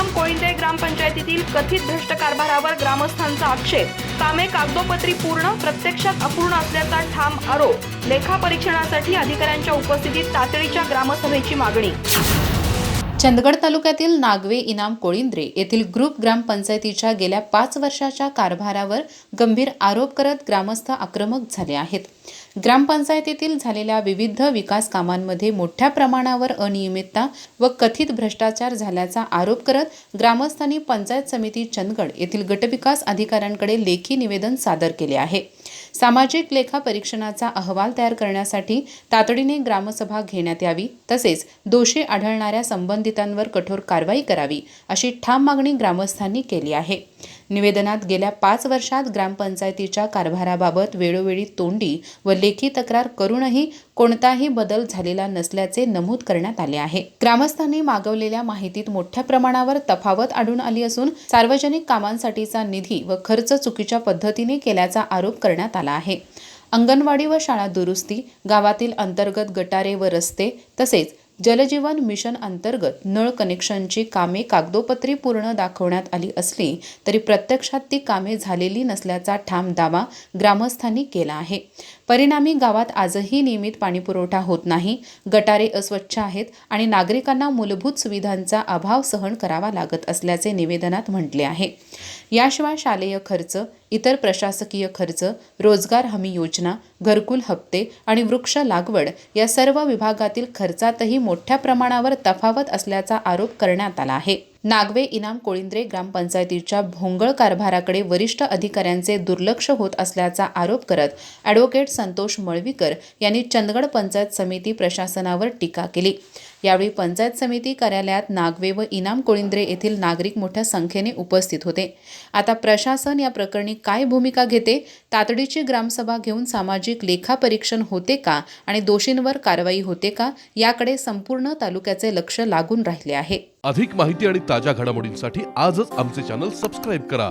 इनाम कोळिंदे ग्रामपंचायतीतील कथित भ्रष्ट कारभारावर ग्रामस्थांचा आक्षेप। कामे कागदोपत्री पूर्ण, प्रत्यक्षात अपूर्ण असल्याचा ठाम आरोप। लेखापरीक्षणासाठी अधिकाऱ्यांच्या उपस्थितीत तातडीच्या ग्रामसभेची मागणी। चंदगड तालुक्यातील नागवे इनाम कोळिंद्रे येथील ग्रुप ग्रामपंचायतीच्या गेल्या 5 वर्षाच्या कारभारावर गंभीर आरोप करत ग्रामस्थ आक्रमक झाले आहेत। ग्रामपंचायतीतील झालेल्या विविध विकास कामांमध्ये मोठ्या प्रमाणावर अनियमितता व कथित भ्रष्टाचार झाल्याचा आरोप करत ग्रामस्थांनी पंचायत समिती चंदगड येथील गटविकास अधिकाऱ्यांकडे लेखी निवेदन सादर केले आहे। सामाजिक लेखा परीक्षणाचा अहवाल तयार करण्यासाठी तातडीने ग्रामसभा घेण्यात यावी, तसेच दोषी आढळणाऱ्या संबंधितांवर कठोर कारवाई करावी अशी ठाम मागणी ग्रामस्थांनी केली आहे। निवेदनात गेल्या 5 वर्षात ग्रामपंचायतीच्या कारभाराबाबत वेळोवेळी तोंडी व लेखी तक्रार करूनही कोणताही बदल झालेला नसल्याचे नमूद करण्यात आले आहे। ग्रामस्थांनी मागवलेल्या माहितीत मोठ्या प्रमाणावर तफावत आढळून आली असून सार्वजनिक कामांसाठीचा निधी व खर्च चुकीच्या पद्धतीने केल्याचा आरोप करण्यात आला आहे। अंगणवाडी व शाळा दुरुस्ती, गावातील अंतर्गत गटारे व रस्ते तसेच जलजीवन मिशन अंतर्गत नळ कनेक्शनची कामे कागदोपत्री पूर्ण दाखवण्यात आली असली तरी प्रत्यक्षात ती कामे झालेली नसल्याचा ठाम दावा ग्रामस्थांनी केला आहे। परिणामी गावात आजही नियमित पाणीपुरवठा होत नाही, गटारे अस्वच्छ आहेत आणि नागरिकांना मूलभूत सुविधांचा अभाव सहन करावा लागत असल्याचे निवेदनात म्हटले आहे। याशिवाय शालेय खर्च, इतर प्रशासकीय खर्च, रोजगार हमी योजना, घरकुल हप्ते आणि वृक्ष लागवड या सर्व विभागातील खर्चातही मोठ्या प्रमाणावर तफावत असल्याचा आरोप करण्यात आला आहे। नागवे इनाम कोळिंद्रे ग्रामपंचायतीच्या भोंगळ कारभाराकडे वरिष्ठ अधिकाऱ्यांचे दुर्लक्ष होत असल्याचा आरोप करत ॲडव्होकेट संतोष मळवीकर यांनी चंदगड पंचायत समिती प्रशासनावर टीका केली। यावेळी पंचायत समिती कार्यालयात नागवे व इनाम कोळिंद्रे येथील नागरिक मोठ्या संख्येने उपस्थित होते। आता प्रशासन या प्रकरणी काय भूमिका घेते, तातडीची ग्रामसभा घेऊन सामाजिक लेखा परीक्षण होते का आणि दोषींवर कारवाई होते का याकडे संपूर्ण तालुक्याचे लक्ष लागून राहिले आहे। अधिक माहिती आणि ताज्या घडामोडींसाठी आजच आमचे चॅनल सबस्क्राइब करा।